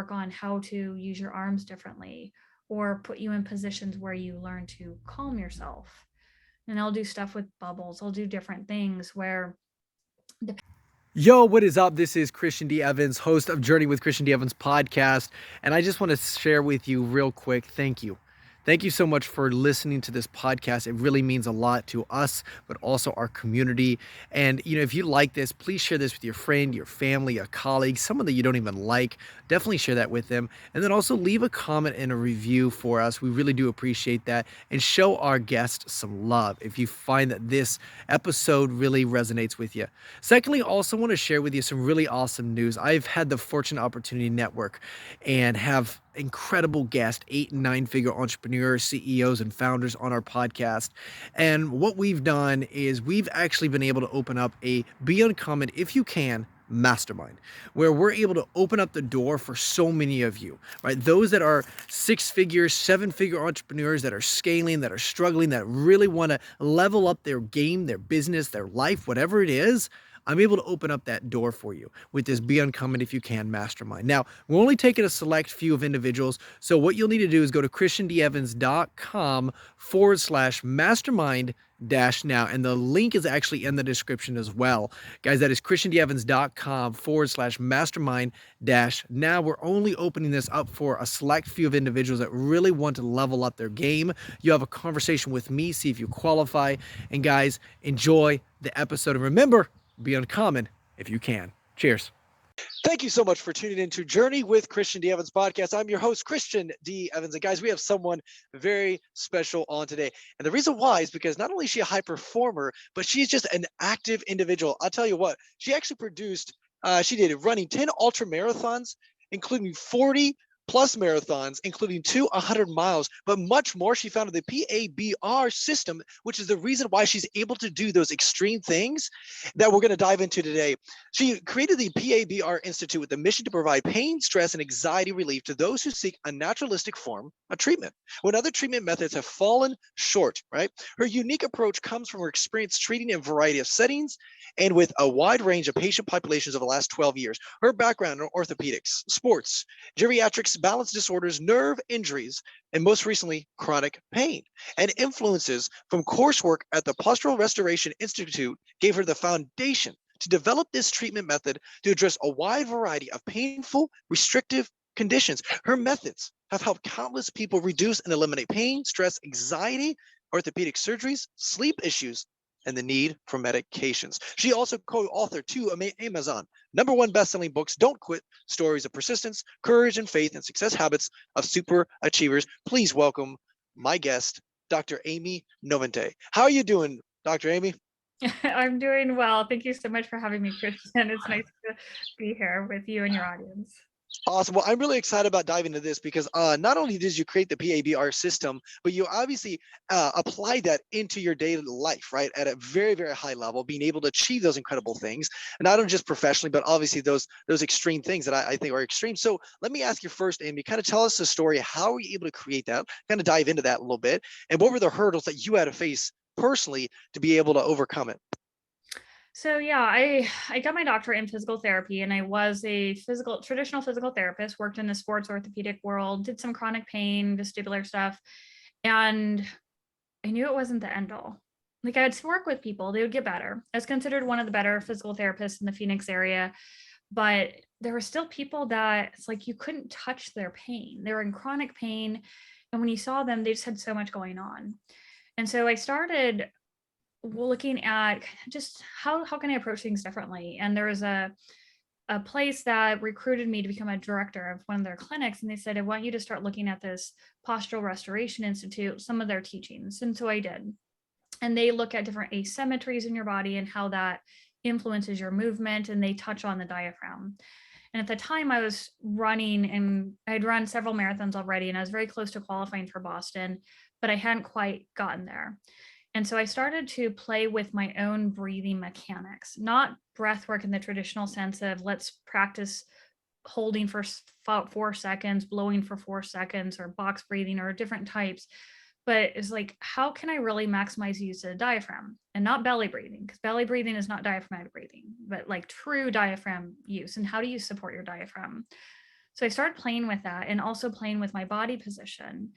work on how to use your arms differently or put you in positions where you learn to calm yourself. And I'll do stuff with bubbles. I'll do different things where Yo, what is up? This is Christian D. Evans, host of Journey with Christian D. Evans podcast. And I just want to share with you real quick. Thank you. Thank you so much for listening to this podcast. It really means a lot to us, but also our community. And, if you like this, please share this with your friend, your family, a colleague, someone that you don't even like. Definitely share that with them. And then also leave a comment and a review for us. We really do appreciate that. And show our guests some love if you find that this episode really resonates with you. Secondly, also want to share with you some really awesome news. I've had the Fortune Opportunity Network and have incredible guests, 8 and 9 figure entrepreneurs, CEOs, and founders on our podcast. And what we've done is we've actually been able to open up a Be Uncommon If You Can Mastermind, where we're able to open up the door for so many of you, right? Those that are 6 figure, 7 figure entrepreneurs that are scaling, that are struggling, that really want to level up their game, their business, their life, whatever it is. I'm able to open up that door for you with this Be Uncommon If You Can Mastermind. Now, we're only taking a select few of individuals. So what you'll need to do is go to christiandeevans.com/mastermind dash now. And the link is actually in the description as well. Guys, that is christiandeevans.com/mastermind dash now. We're only opening this up for a select few of individuals that really want to level up their game. You have a conversation with me, see if you qualify. And guys, enjoy the episode. And remember, be uncommon if you can. Cheers. Thank you so much for tuning in to Journey with Christian D. Evans podcast. I'm your host, Christian D. Evans. And guys, we have someone very special on today. And the reason why is because not only is she a high performer, but she's just an active individual. I'll tell you what, she actually she did running 10 ultra marathons, including 40 plus marathons, including 100 miles, but much more. She founded the PABR system, which is the reason why she's able to do those extreme things that we're going to dive into today. She created the PABR Institute with the mission to provide pain, stress, and anxiety relief to those who seek a naturalistic form of treatment when other treatment methods have fallen short, right? Her unique approach comes from her experience treating in a variety of settings and with a wide range of patient populations over the last 12 years. Her background in orthopedics, sports, geriatrics, balance disorders, nerve injuries, and most recently, chronic pain. And influences from coursework at the Postural Restoration Institute gave her the foundation to develop this treatment method to address a wide variety of painful, restrictive conditions. Her methods have helped countless people reduce and eliminate pain, stress, anxiety, orthopedic surgeries, sleep issues, and the need for medications. She also co-authored 2 Amazon #1 best-selling books, Don't Quit, Stories of Persistence, Courage and Faith, and Success Habits of Super Achievers. Please welcome my guest, Dr. Amy Novotny. How are you doing, Dr. Amy? I'm doing well. Thank you so much for having me, Christian. It's nice to be here with you and your audience. Awesome. Well, I'm really excited about diving into this because not only did you create the PABR system, but you obviously applied that into your daily life, right? At a very, very high level, being able to achieve those incredible things, and not only just professionally, but obviously those extreme things that I think are extreme. So let me ask you first, Amy, kind of tell us the story. How were you able to create that? Kind of dive into that a little bit. And what were the hurdles that you had to face personally to be able to overcome it? So yeah, I got my doctorate in physical therapy, and I was a traditional physical therapist, worked in the sports orthopedic world, did some chronic pain, vestibular stuff, and I knew it wasn't the end all. Like, I'd work with people, they would get better. I was considered one of the better physical therapists in the Phoenix area, but there were still people that it's like you couldn't touch their pain. They were in chronic pain, and when you saw them, they just had so much going on. And so I started looking at just how can I approach things differently. And there was a place that recruited me to become a director of one of their clinics, and they said, I want you to start looking at this Postural Restoration Institute, some of their teachings. And so I did. And they look at different asymmetries in your body and how that influences your movement, and they touch on the diaphragm. And at the time I was running, and I'd run several marathons already, and I was very close to qualifying for Boston, but I hadn't quite gotten there. And so I started to play with my own breathing mechanics, not breath work in the traditional sense of let's practice holding for 4 seconds, blowing for 4 seconds, or box breathing, or different types. But it's like, how can I really maximize use of the diaphragm and not belly breathing? Because belly breathing is not diaphragmatic breathing, but like true diaphragm use. And how do you support your diaphragm? So I started playing with that and also playing with my body position.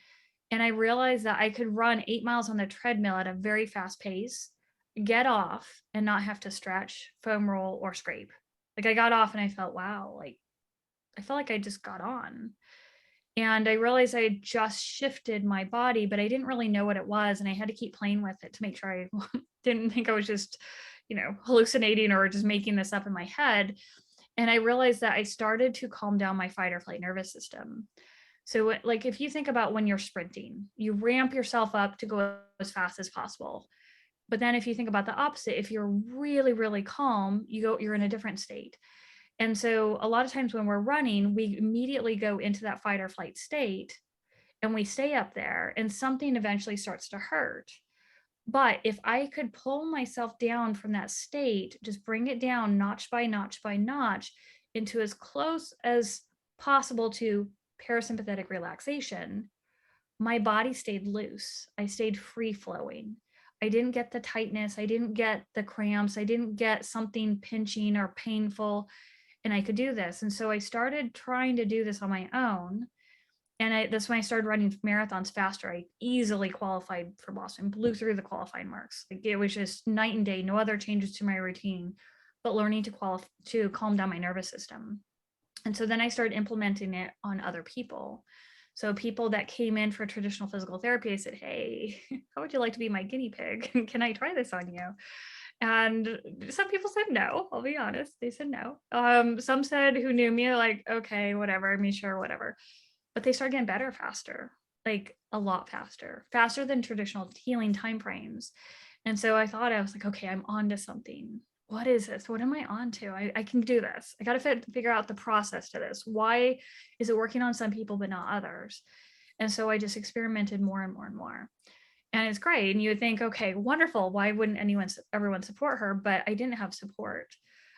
And I realized that I could run 8 miles on the treadmill at a very fast pace, get off and not have to stretch, foam roll, or scrape. Like I got off and I felt, wow, like I felt like I just got on. And I realized I had just shifted my body, but I didn't really know what it was. And I had to keep playing with it to make sure I didn't think I was just, hallucinating or just making this up in my head. And I realized that I started to calm down my fight or flight nervous system. So, like, if you think about when you're sprinting, you ramp yourself up to go as fast as possible. But then if you think about the opposite, if you're really, really calm, you're in a different state. And so a lot of times when we're running, we immediately go into that fight or flight state and we stay up there and something eventually starts to hurt. But if I could pull myself down from that state, just bring it down notch by notch by notch into as close as possible to parasympathetic relaxation, my body stayed loose. I stayed free flowing. I didn't get the tightness. I didn't get the cramps. I didn't get something pinching or painful. And I could do this. And so I started trying to do this on my own. And that's when I started running marathons faster. I easily qualified for Boston, blew through the qualifying marks. Like it was just night and day, no other changes to my routine, but learning to calm down my nervous system. And so then I started implementing it on other people. So people that came in for traditional physical therapy, I said, hey, how would you like to be my guinea pig? Can I try this on you? And some people said no, I'll be honest. They said no. Some said who knew me, like, okay, whatever, I mean, sure, whatever. But they started getting better faster, like a lot faster, faster than traditional healing timeframes. And so I was like, okay, I'm on to something. What is this? What am I on to? I can do this. I got to figure out the process to this. Why is it working on some people but not others? And so I just experimented more and more and more. And it's great. And you would think, okay, wonderful. Why wouldn't everyone support her? But I didn't have support.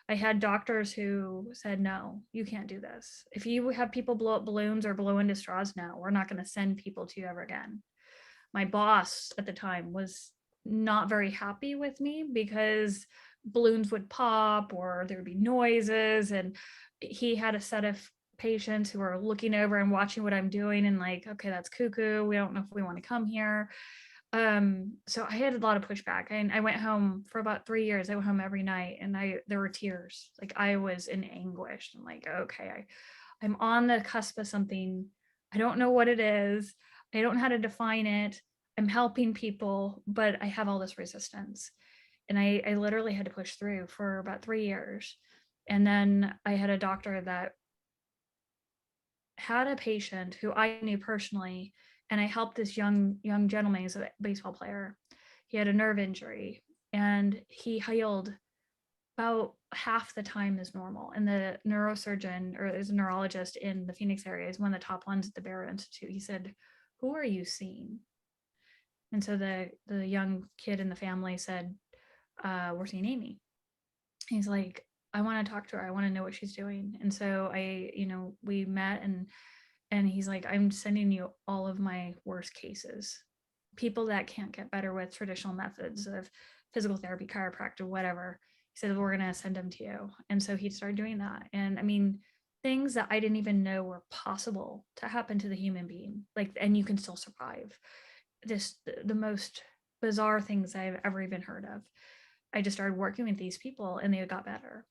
I had doctors who said, no, you can't do this. If you have people blow up balloons or blow into straws, no, we're not going to send people to you ever again. My boss at the time was not very happy with me because balloons would pop or there would be noises. And he had a set of patients who are looking over and watching what I'm doing and like, okay, that's cuckoo. We don't know if we want to come here. So I had a lot of pushback and I went home for about 3 years. I went home every night and there were tears. Like I was in anguish. I'm like, okay, I'm on the cusp of something. I don't know what it is. I don't know how to define it. I'm helping people, but I have all this resistance. And I literally had to push through for about 3 years. And then I had a doctor that had a patient who I knew personally, and I helped this young gentleman. He's a baseball player. He had a nerve injury, and he healed about half the time as normal. And the neurosurgeon, or there's a neurologist in the Phoenix area, is one of the top ones at the PABR Institute. He said, "Who are you seeing?" And so the young kid in the family said, "We're seeing Amy." He's like, "I want to talk to her. I want to know what she's doing." And so we met and he's like, "I'm sending you all of my worst cases, people that can't get better with traditional methods of physical therapy, chiropractor, whatever." He said, "We're going to send them to you." And so he started doing that. And I mean, things that I didn't even know were possible to happen to the human being, like, and you can still survive. The most bizarre things I've ever even heard of. I just started working with these people and they got better.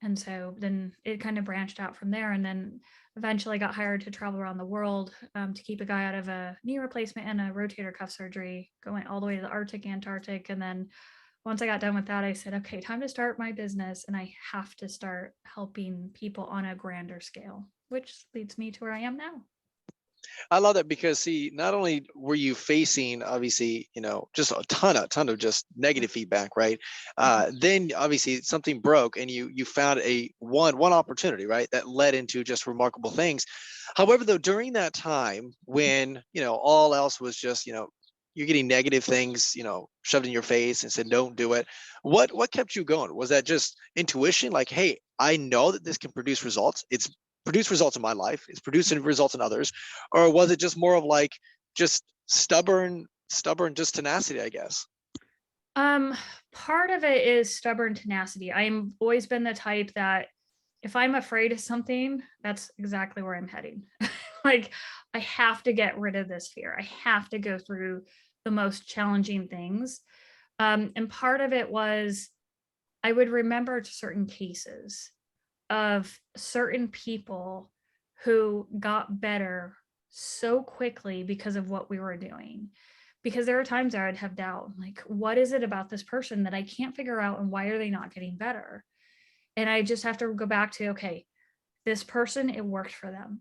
And so then it kind of branched out from there. And then eventually I got hired to travel around the world to keep a guy out of a knee replacement and a rotator cuff surgery, going all the way to the Arctic, Antarctic. And then once I got done with that, I said, okay, time to start my business. And I have to start helping people on a grander scale, which leads me to where I am now. I love that because see, not only were you facing obviously, just a ton of just negative feedback, right? Then obviously something broke and you found a one opportunity, right? That led into just remarkable things. However, though, during that time when, all else was just, you're getting negative things, shoved in your face and said, don't do it. What kept you going? Was that just intuition? Like, hey, I know that this can produce results. It's produced results in my life. It's producing results in others. Or was it just more of like just stubborn just tenacity, I guess? Um, Part of it is stubborn tenacity. I'm always been the type that if I'm afraid of something, that's exactly where I'm heading. Like, I have to get rid of this fear. I have to go through the most challenging things. And part of it was I would remember certain cases of certain people who got better so quickly because of what we were doing. Because there are times I would have doubt, like, what is it about this person that I can't figure out, and why are they not getting better? And I just have to go back to, okay, this person, it worked for them.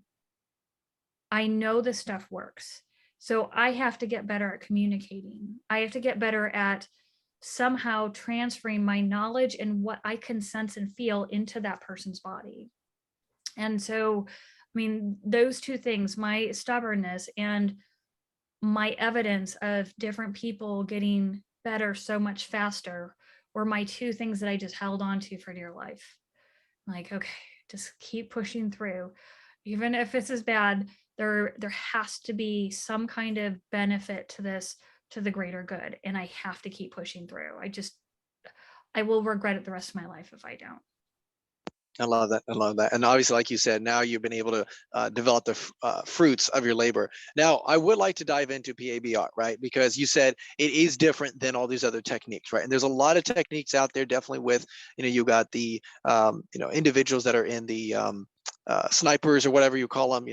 I know this stuff works. So I have to get better at communicating. I have to get better at somehow transferring my knowledge and what I can sense and feel into that person's body. And so, I mean, those two things, my stubbornness and my evidence of different people getting better so much faster, were my two things that I just held on to for dear life. Like, okay, just keep pushing through. Even if this is bad, there has to be some kind of benefit to this, to the greater good. And I have to keep pushing through. I will regret it the rest of my life if I don't. I love that. I love that. And obviously, like you said, now you've been able to develop the fruits of your labor. Now, I would like to dive into PABR, right? Because you said it is different than all these other techniques, right? And there's a lot of techniques out there, definitely with, you got the, individuals that are in the snipers or whatever you call them,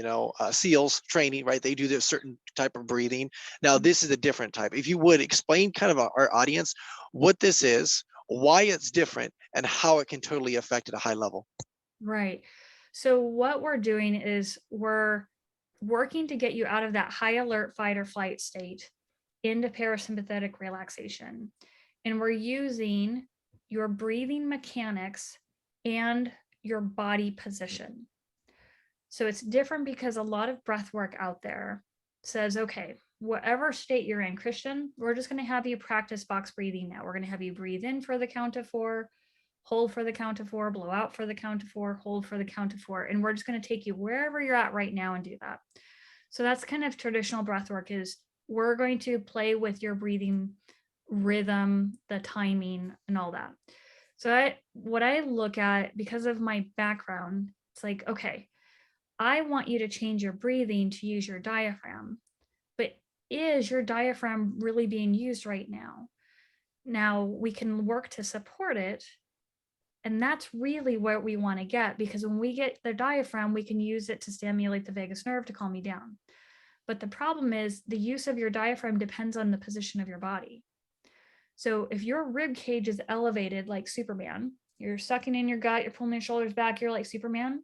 SEALs training, right? They do this certain type of breathing. Now, this is a different type. If you would explain kind of our audience what this is, why it's different, and how it can totally affect at a high level. Right. So what we're doing is we're working to get you out of that high alert fight or flight state into parasympathetic relaxation. And we're using your breathing mechanics and your body position. So it's different because a lot of breath work out there says, okay, whatever state you're in, Christian, we're just going to have you practice box breathing now. We're going to have you breathe in for the count of 4, hold for the count of 4, blow out for the count of 4, hold for the count of 4. And we're just going to take you wherever you're at right now and do that. So that's kind of traditional breath work, is we're going to play with your breathing rhythm, the timing, and all that. So what I look at, because of my background, it's like, okay, I want you to change your breathing to use your diaphragm, but is your diaphragm really being used right now? Now we can work to support it. And that's really what we want to get, because when we get the diaphragm, we can use it to stimulate the vagus nerve to calm you down. But the problem is the use of your diaphragm depends on the position of your body. So if your rib cage is elevated like Superman, you're sucking in your gut, you're pulling your shoulders back, you're like Superman,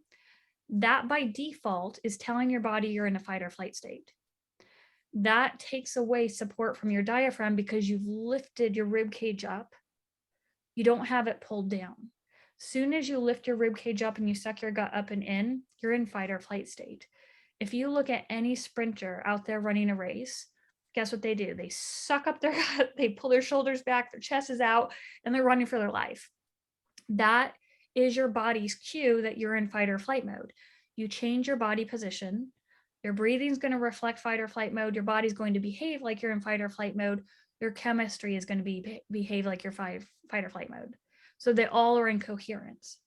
that by default is telling your body you're in a fight or flight state. That takes away support from your diaphragm because you've lifted your rib cage up. You don't have it pulled down. Soon as you lift your rib cage up and you suck your gut up and in, you're in fight or flight state. If you look at any sprinter out there running a race, guess what they do? They suck up their gut, they pull their shoulders back, their chest is out, and they're running for their life. That is your body's cue that you're in fight or flight mode. You change your body position, your breathing is going to reflect fight or flight mode, your body's going to behave like you're in fight or flight mode, your chemistry is going to behave like your fight or flight mode. So they all are in coherence.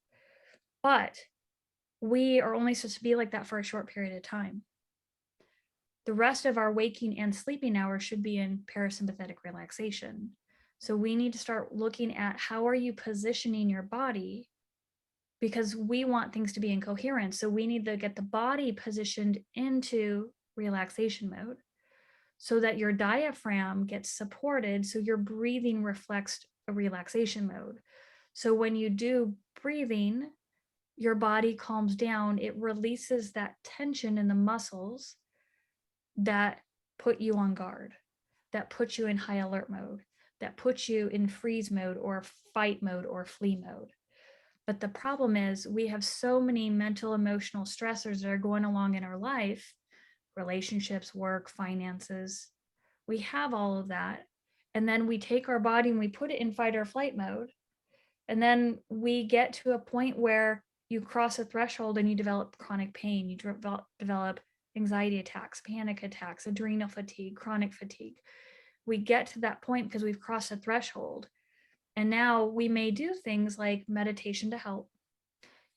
But we are only supposed to be like that for a short period of time. The rest of our waking and sleeping hours should be in parasympathetic relaxation. So we need to start looking at, how are you positioning your body? Because we want things to be in coherence. So we need to get the body positioned into relaxation mode so that your diaphragm gets supported, so your breathing reflects a relaxation mode. So when you do breathing, your body calms down, it releases that tension in the muscles that put you on guard, that put you in high alert mode, that puts you in freeze mode or fight mode or flee mode. But the problem is we have so many mental, emotional stressors that are going along in our life, relationships, work, finances. We have all of that. And then we take our body and we put it in fight or flight mode. And then we get to a point where you cross a threshold and you develop chronic pain, you develop anxiety attacks, panic attacks, adrenal fatigue, chronic fatigue. We get to that point because we've crossed a threshold. And now we may do things like meditation to help.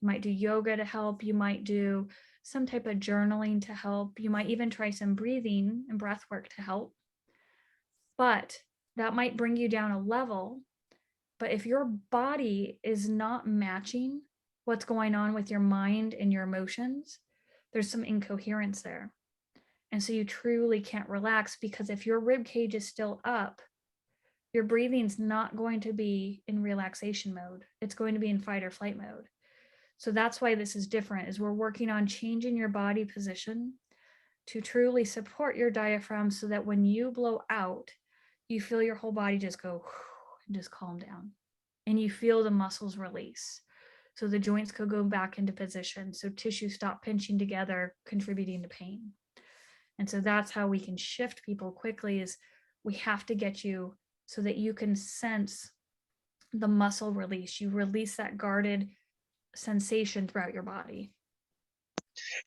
You might do yoga to help. You might do some type of journaling to help. You might even try some breathing and breath work to help. But that might bring you down a level. But if your body is not matching what's going on with your mind and your emotions, there's some incoherence there. And so you truly can't relax, because if your rib cage is still up, your breathing's not going to be in relaxation mode. It's going to be in fight or flight mode. So that's why this is different, is we're working on changing your body position to truly support your diaphragm, so that when you blow out, you feel your whole body just go and just calm down. And you feel the muscles release. So the joints could go back into position. So tissues stop pinching together, contributing to pain. And so that's how we can shift people quickly, is we have to get you so that you can sense the muscle release. You release that guarded sensation throughout your body.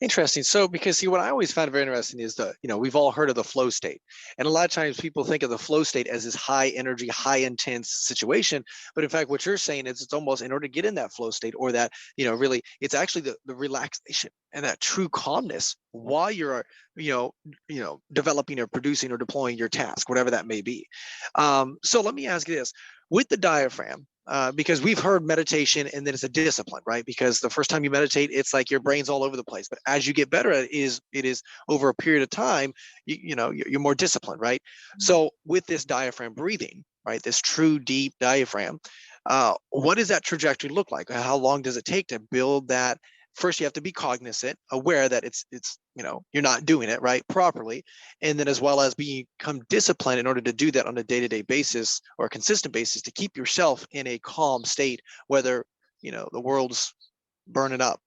Interesting. So, because see, what I always found very interesting is we've all heard of the flow state. And a lot of times people think of the flow state as this high energy, high intense situation. But in fact, what you're saying is it's almost, in order to get in that flow state, or that, really, it's actually the relaxation and that true calmness while you're, developing or producing or deploying your task, whatever that may be. So let me ask you this: with the diaphragm, because we've heard meditation and then it's a discipline, right? Because the first time you meditate, it's like your brain's all over the place. But as you get better at it, it is over a period of time, you're more disciplined, right? So with this diaphragm breathing, right, this true deep diaphragm, what does that trajectory look like? How long does it take to build that? First, you have to be cognizant, aware that it's you're not doing it right properly, and then as well as become disciplined in order to do that on a day-to-day basis or a consistent basis, to keep yourself in a calm state, whether the world's burning up.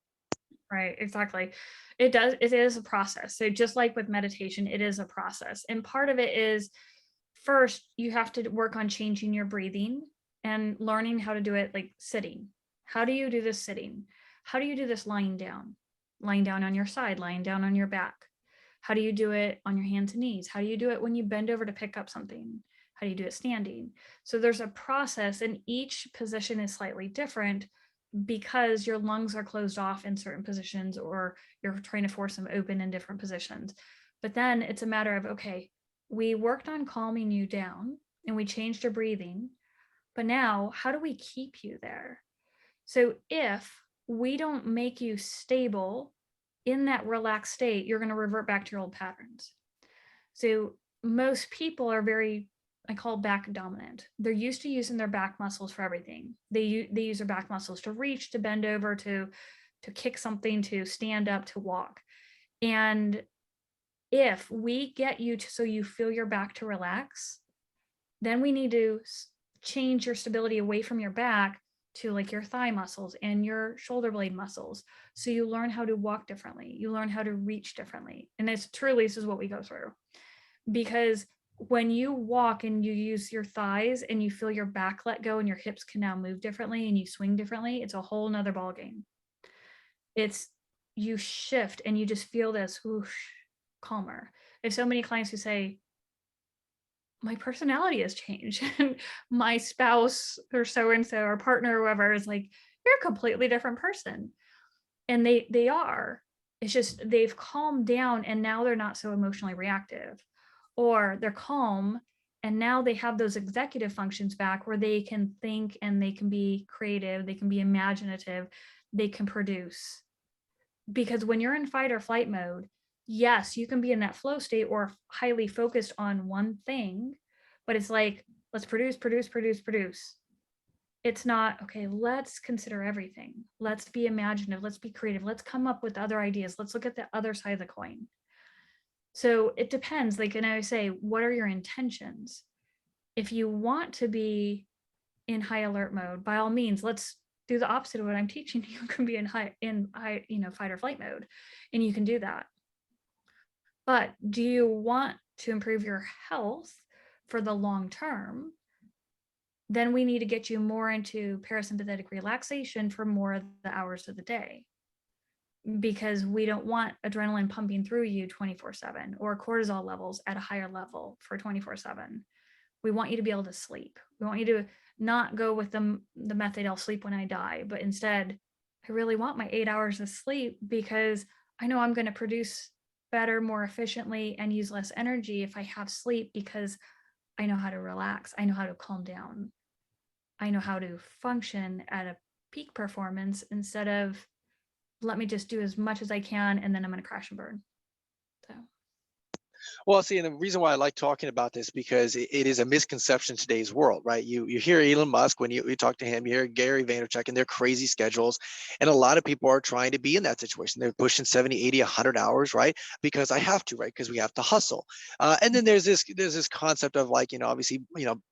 Right, exactly. It is a process. So just like with meditation, it is a process. And part of it is, first, you have to work on changing your breathing and learning how to do it like sitting. How do you do this sitting? How do you do this lying down? Lying down on your side, lying down on your back. How do you do it on your hands and knees? How do you do it when you bend over to pick up something? How do you do it standing? So there's a process, and each position is slightly different, because your lungs are closed off in certain positions, or you're trying to force them open in different positions. But then it's a matter of, okay, we worked on calming you down and we changed your breathing, but now how do we keep you there? So if we don't make you stable in that relaxed state, you're going to revert back to your old patterns. So most people are very, I call back dominant. They're used to using their back muscles for everything. They use their back muscles to reach, to bend over, to kick something, to stand up, to walk. And if we get you to, so you feel your back to relax, then we need to change your stability away from your back to like your thigh muscles and your shoulder blade muscles. So you learn how to walk differently. You learn how to reach differently. And it's truly, this is what we go through. Because when you walk and you use your thighs and you feel your back let go and your hips can now move differently and you swing differently, it's a whole nother ball game. It's, you shift and you just feel this whoosh, calmer. There's so many clients who say, my personality has changed. And my spouse or so-and-so or partner or whoever is like, you're a completely different person. And they are. It's just they've calmed down and now they're not so emotionally reactive. Or they're calm and now they have those executive functions back, where they can think and they can be creative, they can be imaginative, they can produce. Because when you're in fight or flight mode, yes, you can be in that flow state or highly focused on one thing, but it's like, let's produce, produce, produce, produce. It's not, okay, let's consider everything. Let's be imaginative. Let's be creative. Let's come up with other ideas. Let's look at the other side of the coin. So it depends. Like, and I say, what are your intentions? If you want to be in high alert mode, by all means, let's do the opposite of what I'm teaching. You can be in high, fight or flight mode, and you can do that. But do you want to improve your health for the long term? Then we need to get you more into parasympathetic relaxation for more of the hours of the day, because we don't want adrenaline pumping through you 24/7 or cortisol levels at a higher level for 24/7. We want you to be able to sleep. We want you to not go with the method, I'll sleep when I die, but instead I really want my 8 hours of sleep because I know I'm going to produce better, more efficiently, and use less energy if I have sleep because I know how to relax. I know how to calm down. I know how to function at a peak performance instead of let me just do as much as I can and then I'm going to crash and burn. So, Well, see, and the reason why I like talking about this because it is a misconception in today's world, right? You hear Elon Musk when you talk to him, you hear Gary Vaynerchuk and their crazy schedules, and a lot of people are trying to be in that situation. They're pushing 70, 80, 100 hours, right? Because I have to, right? Because we have to hustle. And then there's this concept of like, obviously,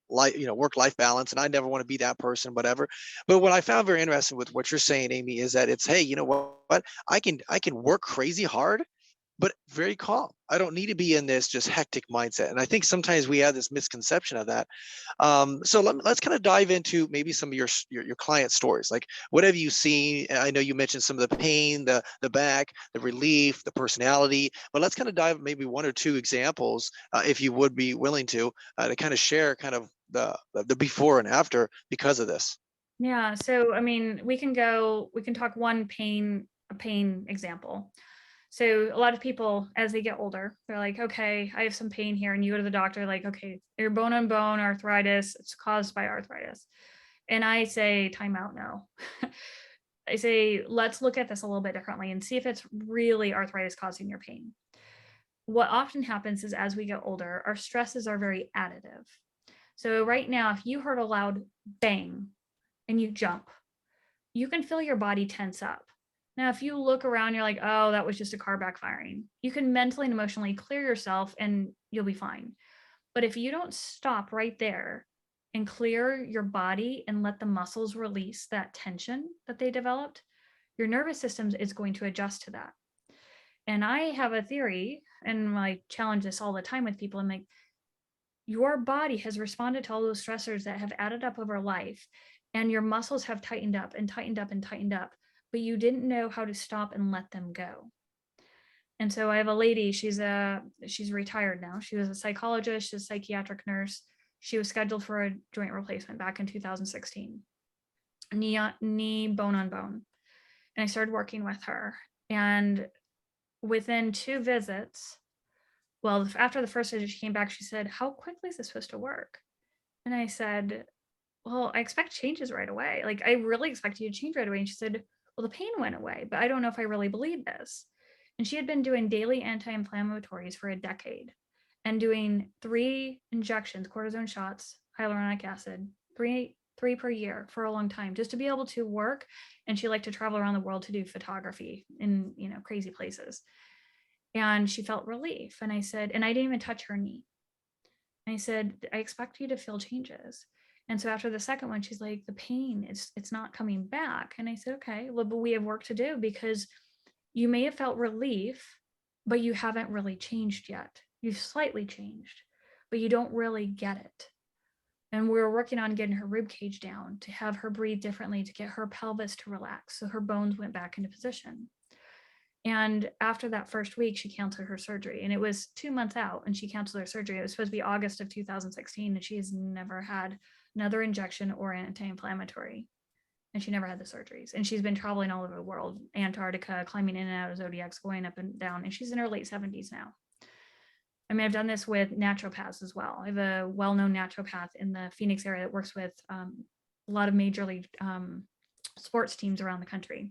life, work-life balance, and I never want to be that person, whatever. But what I found very interesting with what you're saying, Amy, is that it's, hey, you know what? I can work crazy hard but very calm. I don't need to be in this just hectic mindset. And I think sometimes we have this misconception of that. So let's kind of dive into maybe some of your client stories. Like, what have you seen? I know you mentioned some of the pain, the back, the relief, the personality, but let's kind of dive maybe one or two examples, if you would be willing to kind of share kind of the before and after because of this. yeah. So, I mean, we can talk a pain example. So a lot of people, as they get older, they're like, okay, I have some pain here. And you go to the doctor, like, okay, your bone on bone arthritis, it's caused by arthritis. And I say, time out now. I say, let's look at this a little bit differently and see if it's really arthritis causing your pain. What often happens is as we get older, our stresses are very additive. So right now, if you heard a loud bang and you jump, you can feel your body tense up. Now, if you look around, you're like, oh, that was just a car backfiring. You can mentally and emotionally clear yourself and you'll be fine. But if you don't stop right there and clear your body and let the muscles release that tension that they developed, your nervous system is going to adjust to that. And I have a theory, and I challenge this all the time with people. I'm like, your body has responded to all those stressors that have added up over life, and your muscles have tightened up and tightened up and tightened up, but you didn't know how to stop and let them go. And so I have a lady, she's retired now. She was a psychologist, she's a psychiatric nurse. She was scheduled for a joint replacement back in 2016, knee bone on bone. And I started working with her. And within 2 visits, well, after the first visit, she came back, she said, how quickly is this supposed to work? And I said, well, I expect changes right away. Like, I really expect you to change right away. And she said, well, the pain went away, but I don't know if I really believe this. And she had been doing daily anti-inflammatories for a decade and doing 3 injections, cortisone shots, hyaluronic acid, three per year for a long time, just to be able to work. And she liked to travel around the world to do photography in, crazy places. And she felt relief. And I said, and I didn't even touch her knee. And I said, I expect you to feel changes. And so after the second one, she's like, the pain, it's not coming back. And I said, okay, well, but we have work to do because you may have felt relief, but you haven't really changed yet. You've slightly changed, but you don't really get it. And we were working on getting her rib cage down to have her breathe differently, to get her pelvis to relax. So her bones went back into position. And after that first week, she canceled her surgery. And it was 2 months out and she canceled her surgery. It was supposed to be August of 2016. And she has never had another injection or anti-inflammatory. And she never had the surgeries. And she's been traveling all over the world, Antarctica, climbing in and out of zodiacs, going up and down. And she's in her late 70s now. I mean, I've done this with naturopaths as well. I have a well-known naturopath in the Phoenix area that works with a lot of major league sports teams around the country,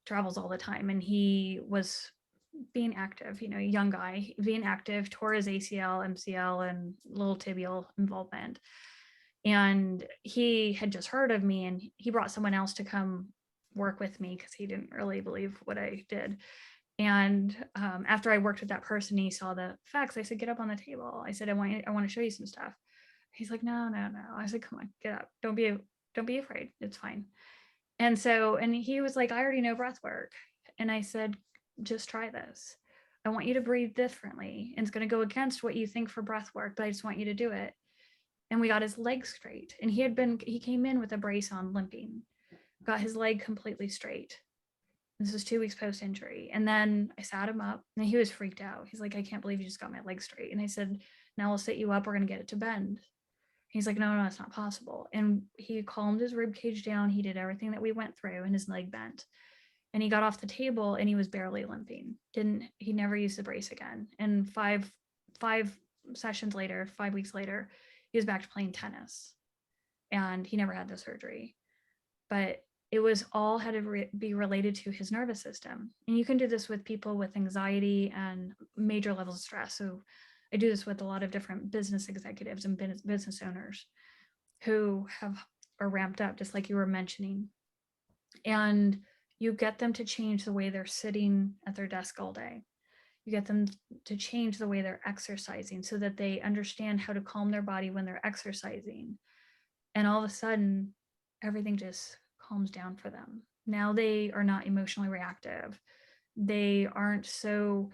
travels all the time. And he was being active, a young guy being active, tore his ACL, MCL, and little tibial involvement. And he had just heard of me and he brought someone else to come work with me because he didn't really believe what I did. And after I worked with that person, he saw the facts. I said, get up on the table. I said, I want to show you some stuff. He's like, no. I said, come on, get up. Don't be afraid. It's fine. And he was like, I already know breath work. And I said, just try this. I want you to breathe differently. And it's going to go against what you think for breath work, but I just want you to do it. And we got his leg straight. And he came in with a brace on, limping, got his leg completely straight. This was 2 weeks post injury. And then I sat him up and he was freaked out. He's like, I can't believe you just got my leg straight. And I said, now we'll sit you up. We're going to get it to bend. He's like, no, it's not possible. And he calmed his rib cage down. He did everything that we went through and his leg bent. and he got off the table and he was barely limping. He never used the brace again. And five sessions later, 5 weeks later, he was back to playing tennis, and he never had the surgery. But it was all had to be related to his nervous system. And you can do this with people with anxiety and major levels of stress. So I do this with a lot of different business executives and business owners who are ramped up, just like you were mentioning. And you get them to change the way they're sitting at their desk all day. You get them to change the way they're exercising so that they understand how to calm their body when they're exercising. And all of a sudden, everything just calms down for them. Now they are not emotionally reactive. They aren't so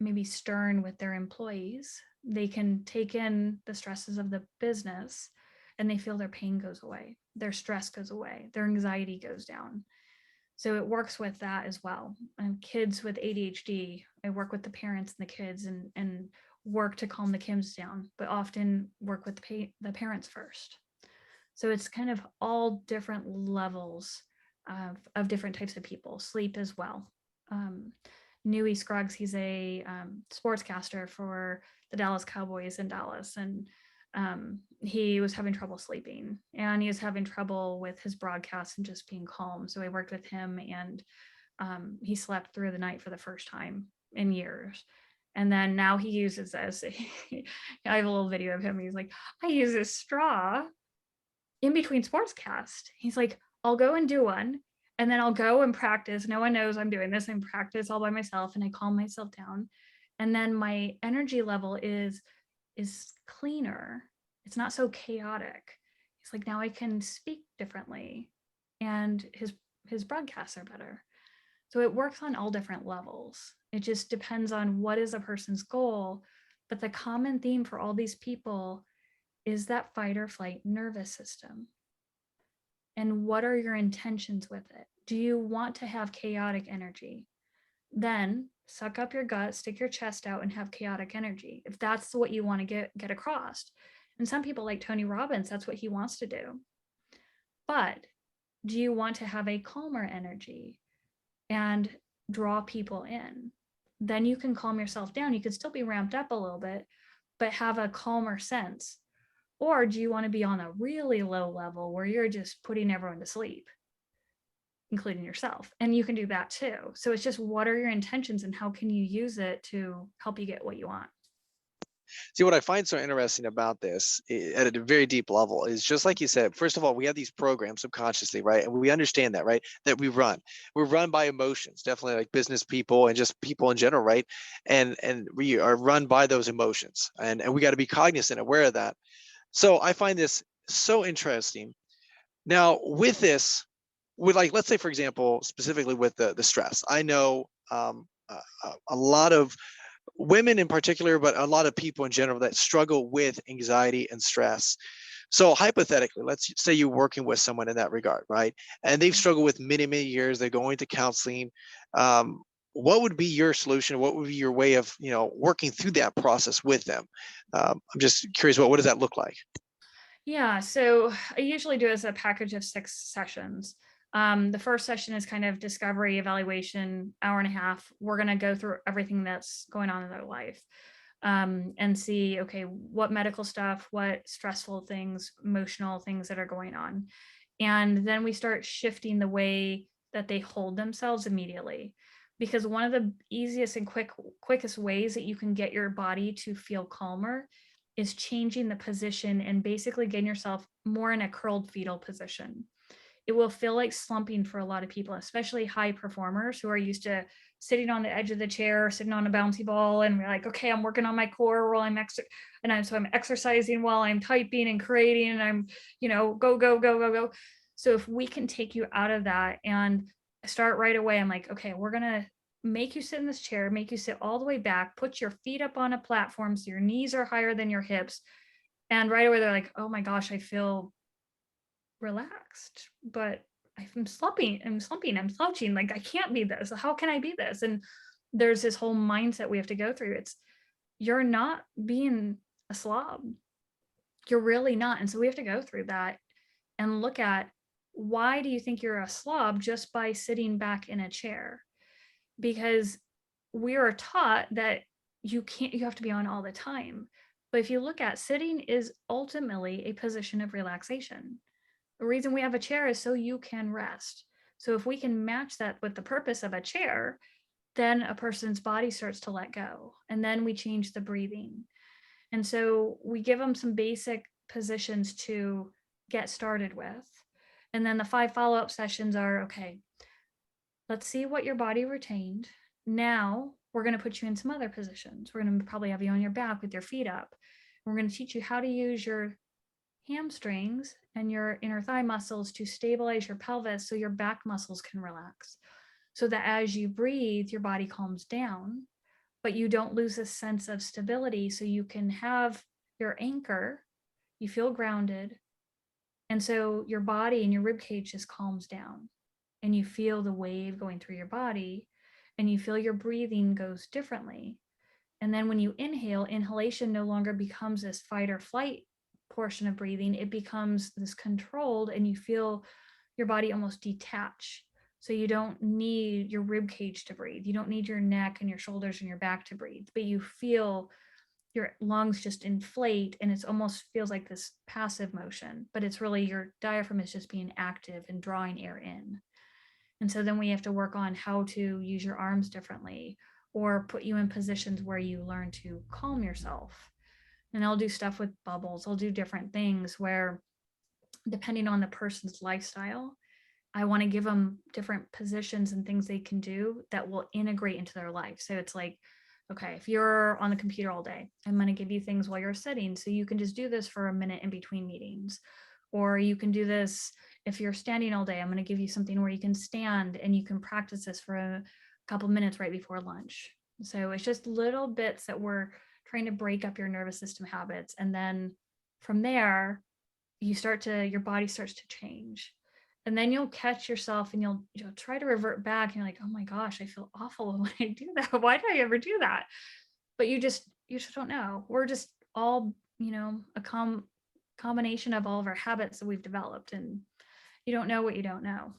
maybe stern with their employees. They can take in the stresses of the business, and they feel their pain goes away, their stress goes away, their anxiety goes down. So it works with that as well. And kids with ADHD, I work with the parents and the kids and work to calm the kids down, but often work with the parents first. So it's kind of all different levels of different types of people. Sleep as well. Newey Scruggs, he's a sportscaster for the Dallas Cowboys in Dallas, and he was having trouble sleeping, and he was having trouble with his broadcasts and just being calm. So I worked with him, and he slept through the night for the first time in years. And then now he uses this. I have a little video of him. He's like, I use this straw in between sportscast. He's like, I'll go and do one, and then I'll go and practice. No one knows I'm doing this. I'm practice all by myself, and I calm myself down. And then my energy level is cleaner. It's not so chaotic. It's like, now I can speak differently, and his broadcasts are better. So it works on all different levels. It just depends on what is a person's goal. But the common theme for all these people is that fight or flight nervous system. And what are your intentions with it? Do you want to have chaotic energy? Then suck up your gut, stick your chest out, and have chaotic energy, if that's what you want to get across. And some people, like Tony Robbins, that's what he wants to do. But do you want to have a calmer energy and draw people in? Then you can calm yourself down. You can still be ramped up a little bit, but have a calmer sense. Or do you want to be on a really low level where you're just putting everyone to sleep, including yourself? And you can do that too. So it's just, what are your intentions and how can you use it to help you get what you want? See, what I find so interesting about this at a very deep level is just like you said, first of all, we have these programs subconsciously, right? And we understand that, right? That we're run by emotions, definitely, like business people and just people in general, right? And we are run by those emotions, and we got to be cognizant, aware of that. So I find this so interesting. Now, with this, with, like, let's say, for example, specifically with the stress, I know a lot of women in particular, but a lot of people in general that struggle with anxiety and stress. So hypothetically, let's say you're working with someone in that regard, right? And they've struggled with many, many years. They're going to counseling. What would be your solution? What would be your way of, working through that process with them? I'm just curious, what does that look like? Yeah, so I usually do as a package of 6 sessions. The first session is kind of discovery, evaluation, hour and a half. We're going to go through everything that's going on in their life, and see, okay, what medical stuff, what stressful things, emotional things that are going on. And then we start shifting the way that they hold themselves immediately. Because one of the easiest and quickest ways that you can get your body to feel calmer is changing the position and basically getting yourself more in a curled fetal position. It will feel like slumping for a lot of people, especially high performers who are used to sitting on the edge of the chair, sitting on a bouncy ball, and we're like, okay, I'm working on my core while I'm I'm exercising while I'm typing and creating, and I'm, go, go, go, go, go. So if we can take you out of that and start right away, I'm like, okay, we're gonna make you sit in this chair, make you sit all the way back, put your feet up on a platform so your knees are higher than your hips. And right away, they're like, oh my gosh, I feel relaxed, but I'm slumping, I'm slouching. Like, I can't be this. How can I be this? And there's this whole mindset we have to go through. You're not being a slob. You're really not. And so we have to go through that and look at why do you think you're a slob just by sitting back in a chair? Because we are taught that you have to be on all the time. But if you look at, sitting is ultimately a position of relaxation. The reason we have a chair is so you can rest. So if we can match that with the purpose of a chair, then a person's body starts to let go. And then we change the breathing. And so we give them some basic positions to get started with. And then the 5 follow-up sessions are, okay, let's see what your body retained. Now we're going to put you in some other positions. We're going to probably have you on your back with your feet up. We're going to teach you how to use your hamstrings and your inner thigh muscles to stabilize your pelvis so your back muscles can relax. So that as you breathe, your body calms down, but you don't lose a sense of stability. So you can have your anchor, you feel grounded. And so your body and your rib cage just calms down, and you feel the wave going through your body, and you feel your breathing goes differently. And then when you inhale, inhalation no longer becomes this fight or flight portion of breathing. It becomes this controlled, and you feel your body almost detach. So you don't need your rib cage to breathe. You don't need your neck and your shoulders and your back to breathe, but you feel your lungs just inflate, and it's almost feels like this passive motion, but it's really your diaphragm is just being active and drawing air in. And so then we have to work on how to use your arms differently, or put you in positions where you learn to calm yourself. And I'll do stuff with bubbles. I'll do different things where, depending on the person's lifestyle, I want to give them different positions and things they can do that will integrate into their life. So it's like, okay, if you're on the computer all day, I'm going to give you things while you're sitting. So you can just do this for a minute in between meetings. Or you can do this if you're standing all day. I'm going to give you something where you can stand and you can practice this for a couple minutes right before lunch. So it's just little bits that we're trying to break up your nervous system habits. And then from there, your body starts to change. And then you'll catch yourself and you'll try to revert back. And you're like, oh my gosh, I feel awful when I do that. Why did I ever do that? But you just don't know. We're just all, a combination of all of our habits that we've developed, and you don't know what you don't know.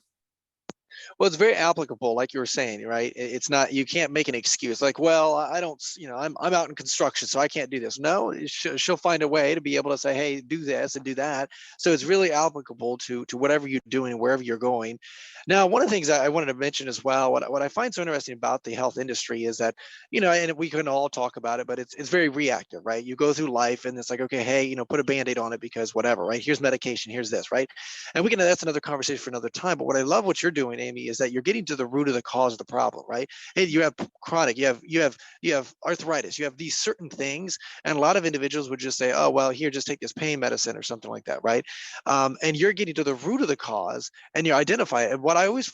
Well, it's very applicable, like you were saying, right? It's not, you can't make an excuse like, well, I don't, I'm out in construction, so I can't do this. No, she'll find a way to be able to say, hey, do this and do that. So it's really applicable to whatever you're doing, wherever you're going. Now, one of the things I wanted to mention as well, what I find so interesting about the health industry is that, and we can all talk about it, but it's very reactive, right? You go through life and it's like, okay, hey, put a Band-Aid on it because whatever, right? Here's medication, here's this, right? And that's another conversation for another time. But what I love what you're doing, Amy, is that you're getting to the root of the cause of the problem, right? Hey, you have chronic, you have arthritis, you have these certain things, and a lot of individuals would just say, oh, well, here, just take this pain medicine or something like that, right? And you're getting to the root of the cause, and you identify it. And what I always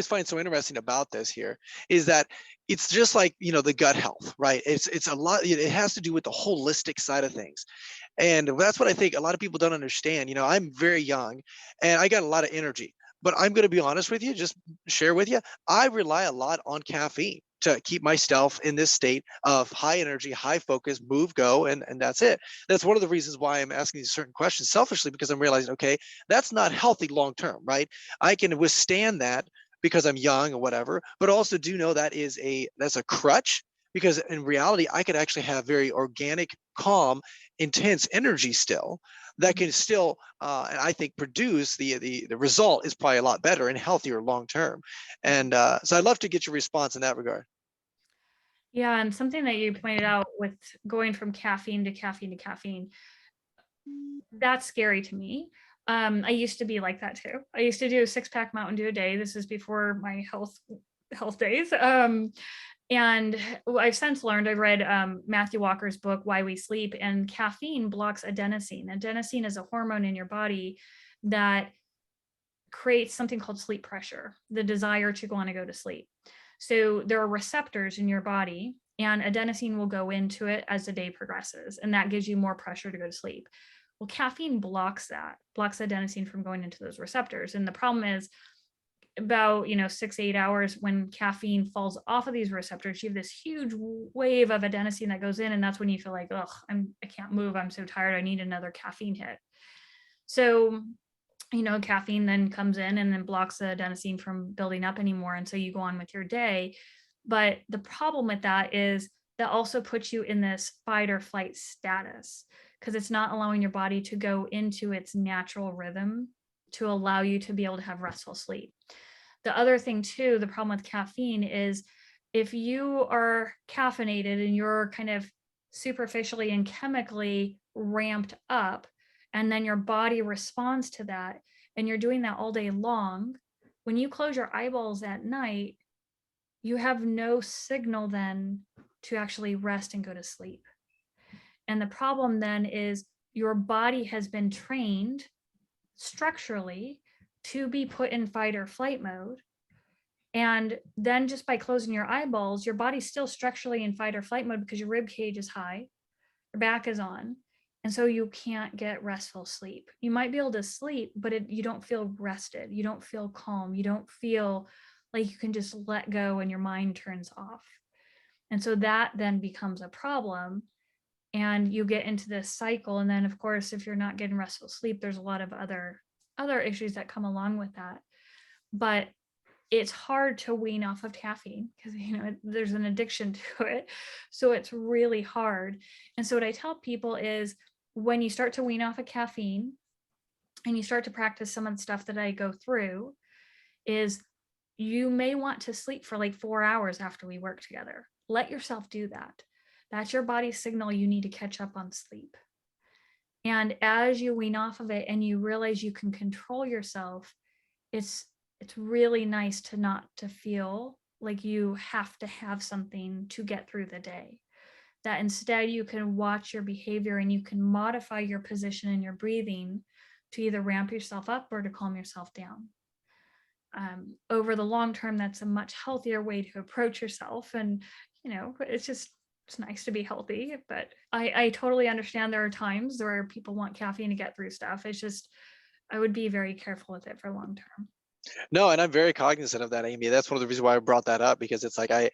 find so interesting about this here is that it's just like, the gut health, right? It's a lot, it has to do with the holistic side of things. And that's what I think a lot of people don't understand. I'm very young and I got a lot of energy, but I'm going to be honest with you, just share with you, I rely a lot on caffeine to keep myself in this state of high energy, high focus, move, go, and that's it. That's one of the reasons why I'm asking these certain questions selfishly, because I'm realizing, okay, that's not healthy long term, right? I can withstand that because I'm young or whatever, but also do know that's a crutch, because in reality, I could actually have very organic, calm, intense energy still that can still, and I think produce the result is probably a lot better and healthier long term. And so I'd love to get your response in that regard. Yeah, and something that you pointed out with going from caffeine to caffeine to caffeine, that's scary to me. I used to be like that too. I used to do a 6-pack Mountain Dew a day. This is before my health days. And I've since learned, I've read Matthew Walker's book, Why We Sleep, and caffeine blocks adenosine. Adenosine is a hormone in your body that creates something called sleep pressure, the desire to want to go to sleep. So there are receptors in your body, and adenosine will go into it as the day progresses, and that gives you more pressure to go to sleep. Well, caffeine blocks adenosine from going into those receptors. And the problem is, about 6 to 8 hours, when caffeine falls off of these receptors, you have this huge wave of adenosine that goes in, and that's when you feel like, ugh, I can't move, I'm so tired, I need another caffeine hit. So caffeine then comes in and then blocks the adenosine from building up anymore, and so you go on with your day. But the problem with that is that also puts you in this fight or flight status, because it's not allowing your body to go into its natural rhythm to allow you to be able to have restful sleep. The other thing too, the problem with caffeine is, if you are caffeinated and you're kind of superficially and chemically ramped up, and then your body responds to that, and you're doing that all day long, when you close your eyeballs at night, you have no signal then to actually rest and go to sleep. And the problem then is, your body has been trained structurally to be put in fight or flight mode. And then just by closing your eyeballs, your body's still structurally in fight or flight mode because your rib cage is high, your back is on. And so you can't get restful sleep. You might be able to sleep, but you don't feel rested. You don't feel calm. You don't feel like you can just let go and your mind turns off. And so that then becomes a problem. And you get into this cycle. And then, of course, if you're not getting restful sleep, there's a lot of other issues that come along with that. But it's hard to wean off of caffeine because there's an addiction to it. So it's really hard. And so what I tell people is, when you start to wean off of caffeine and you start to practice some of the stuff that I go through, is you may want to sleep for like 4 hours after we work together. Let yourself do that. That's your body's signal you need to catch up on sleep. And as you wean off of it and you realize you can control yourself, it's really nice to not to feel like you have to have something to get through the day. That instead you can watch your behavior and you can modify your position and your breathing to either ramp yourself up or to calm yourself down. Over the long term, that's a much healthier way to approach yourself. And, it's nice to be healthy, but I totally understand there are times where people want caffeine to get through stuff. It's just, I would be very careful with it for long term. No, and I'm very cognizant of that, Amy. That's one of the reasons why I brought that up, because it's like I've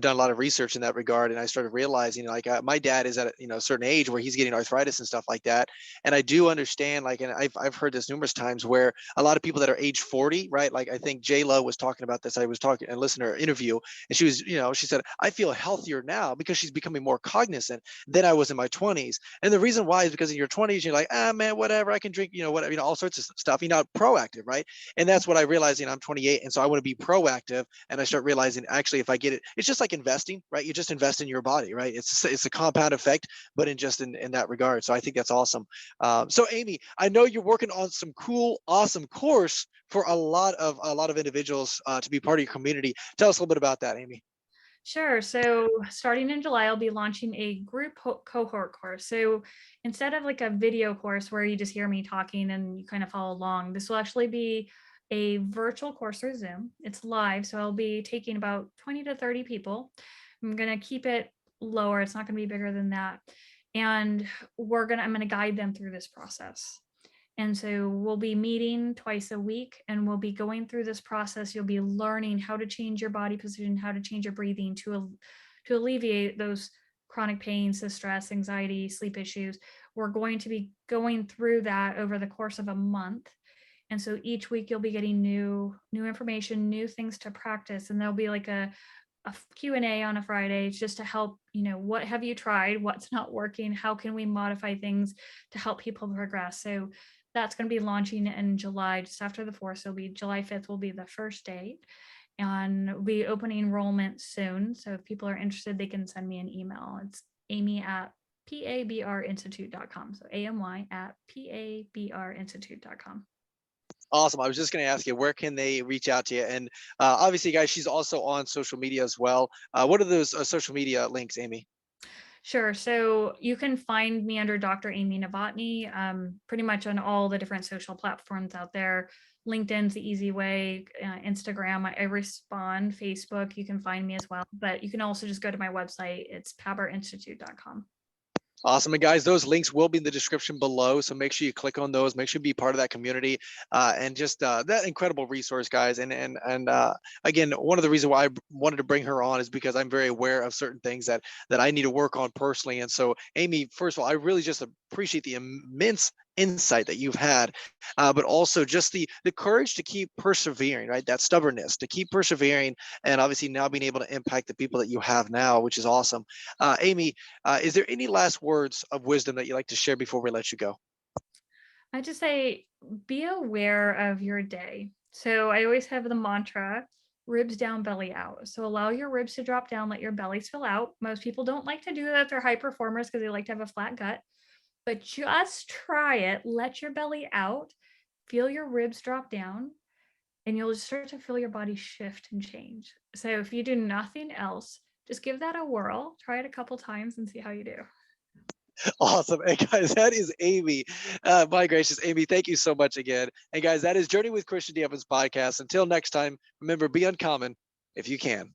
done a lot of research in that regard, and I started realizing, my dad is at a certain age where he's getting arthritis and stuff like that, and I do understand, and I've heard this numerous times, where a lot of people that are age 40, right? Like I think J Lo was talking about this. I was talking and listening to her interview, and she was, she said, I feel healthier now because she's becoming more cognizant than I was in my 20s, and the reason why is because in your 20s you're like, man, whatever, I can drink, whatever, all sorts of stuff. You're not proactive, right? And that's what I realized. I'm 28, and so I want to be proactive. And I start realizing, actually, if I get it, it's just like investing, right? You just invest in your body, right? It's a compound effect, but in that regard. So I think that's awesome. So Amy, I know you're working on some cool, awesome course for a lot of individuals to be part of your community. Tell us a little bit about that, Amy. Sure. So starting in July, I'll be launching a group cohort course. So instead of like a video course where you just hear me talking and you kind of follow along, this will actually be a virtual course through Zoom. It's live. So I'll be taking about 20 to 30 people. I'm going to keep it lower. It's not going to be bigger than that. And I'm going to guide them through this process. And so we'll be meeting twice a week, and we'll be going through this process. You'll be learning how to change your body position, how to change your breathing to alleviate those chronic pains, the stress, anxiety, sleep issues. We're going to be going through that over the course of a month. And so each week you'll be getting new information, new things to practice. And there'll be like a Q&A on a Friday just to help, what have you tried? What's not working? How can we modify things to help people progress? So that's going to be launching in July, just after the 4th. So it'll be July 5th will be the first date. And we'll be opening enrollment soon. So if people are interested, they can send me an email. It's Amy at PABRinstitute.com. So AMY at PABRinstitute.com. Awesome. I was just going to ask you, where can they reach out to you? And obviously, guys, she's also on social media as well. What are those social media links, Amy? Sure. So you can find me under Dr. Amy Novotny, pretty much on all the different social platforms out there. LinkedIn's the easy way. Instagram, I respond. Facebook, you can find me as well. But you can also just go to my website. It's pabrinstitute.com. Awesome. And guys, those links will be in the description below. So make sure you click on those, make sure you be part of that community, and just that incredible resource, guys. And again, one of the reasons why I wanted to bring her on is because I'm very aware of certain things that I need to work on personally. And so, Amy, first of all, I really just appreciate the immense insight that you've had, but also just the courage to keep persevering, right? That stubbornness to keep persevering, and obviously now being able to impact the people that you have now, which is awesome. Amy, is there any last words of wisdom that you'd like to share before we let you go? I just say be aware of your day. So I always have the mantra ribs down, belly out. So allow your ribs to drop down, let your bellies fill out. Most people don't like to do that. They're high performers because they like to have a flat gut, but just try it. Let your belly out, feel your ribs drop down, and you'll start to feel your body shift and change. So if you do nothing else, just give that a whirl, try it a couple times and see how you do. Awesome. Hey guys, that is Amy. My gracious, Amy, thank you so much again. And guys, that is Journey with Christian D. Evans podcast. Until next time, remember, be uncommon if you can.